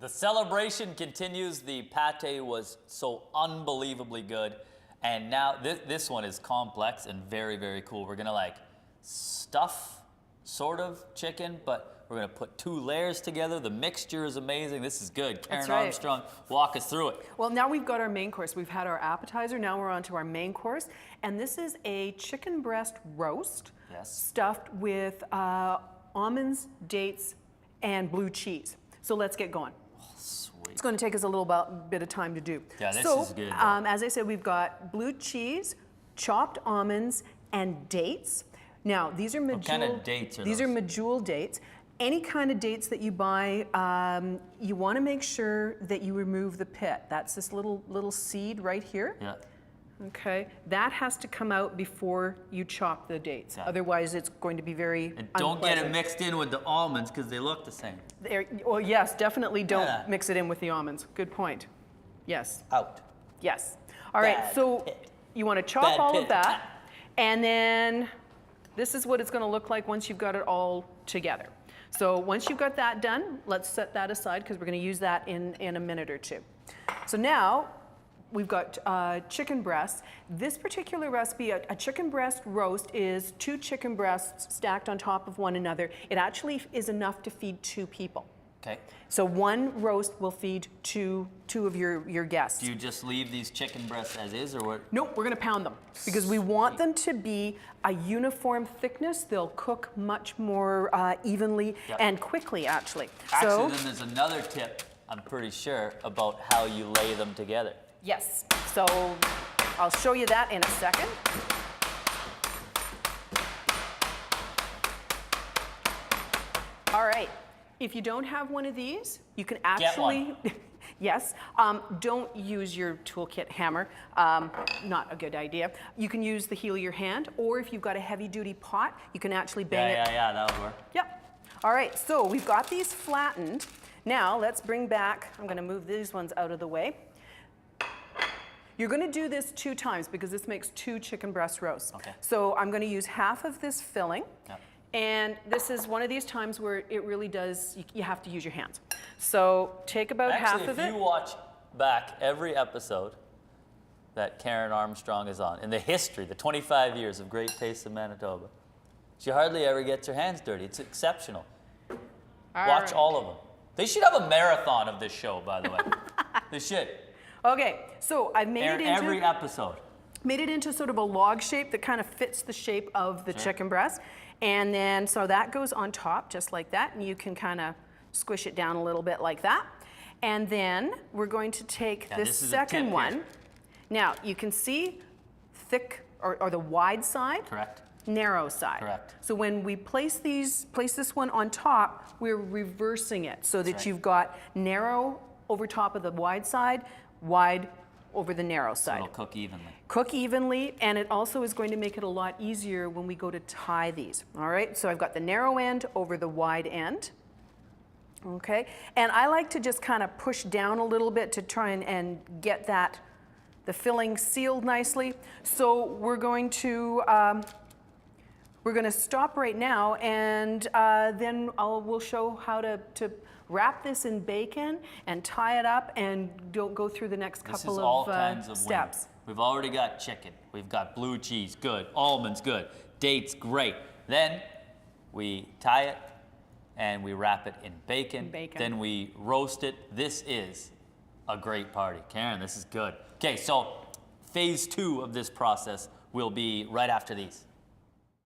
The celebration continues. The pate was so unbelievably good. And now this one is complex and very, very cool. We're gonna like stuff sort of chicken, but we're gonna put 2 layers together. The mixture is amazing. This is good. Karen Armstrong, walk us through it. Well, now we've got our main course. We've had our appetizer. Now we're on to our main course. And this is a chicken breast roast stuffed with almonds, dates, and blue cheese. So let's get going. It's going to take us a little bit of time to do. Yeah, this is good. As I said, we've got blue cheese, chopped almonds, and dates. Now, these are medjool. What kind of dates are these? These are medjool dates. Any kind of dates that you buy, you want to make sure that you remove the pit. That's this little seed right here. Yeah. Okay, that has to come out before you chop the dates. Yeah. Otherwise, it's going to be very And don't get it mixed in with the almonds because they look the same. Well, yes, definitely don't mix it in with the almonds. Good point. Yes. Out. Yes. All right, so you want to chop all of that, and then this is what it's going to look like once you've got it all together. So once you've got that done, let's set that aside because we're going to use that in a minute or two. So now, we've got chicken breasts. This particular recipe, a chicken breast roast, is 2 chicken breasts stacked on top of one another. It actually is enough to feed 2 people. Okay. So 1 roast will feed two of your guests. Do you just leave these chicken breasts as is, or what? Nope, we're going to pound them because we want them to be a uniform thickness. They'll cook much more evenly and quickly, actually. Actually, then there's another tip, I'm pretty sure, about how you lay them together. Yes, so I'll show you that in a second. All right, if you don't have one of these, you can actually, yes, don't use your toolkit hammer, not a good idea. You can use the heel of your hand, or if you've got a heavy duty pot, you can actually bang it. Yeah, that'll work. Yep. All right, so we've got these flattened. Now let's bring back, I'm gonna move these ones out of the way. You're going to do this 2 times because this makes 2 chicken breast roasts. Okay. So I'm going to use half of this filling. Yep. And this is one of these times where it really does, you have to use your hands. So take about half of it. If you watch back every episode that Karen Armstrong is on, in the history, the 25 years of Great Taste of Manitoba, she hardly ever gets her hands dirty. It's exceptional. Watch all of them. They should have a marathon of this show, by the way. They should. Okay, so I've made it into every episode. Made it into sort of a log shape that kind of fits the shape of the chicken breast. And then, so that goes on top just like that, and you can kind of squish it down a little bit like that. And then we're going to take this second one. Now, you can see thick, or the wide side. Correct. Narrow side. Correct. So when we place this one on top, we're reversing it so that you've got narrow over top of the wide side, wide over the narrow side. So it'll cook evenly. Cook evenly, and it also is going to make it a lot easier when we go to tie these. All right, so I've got the narrow end over the wide end. Okay, and I like to just kind of push down a little bit to try and get the filling sealed nicely. So we're going to stop right now, and then we'll show how to wrap this in bacon and tie it up, and don't go through the next couple of steps. We've already got chicken. We've got blue cheese, good. Almonds, good. Dates, great. Then we tie it and we wrap it in bacon. Then we roast it. This is a great party. Karen, this is good. Okay, so phase 2 of this process will be right after these.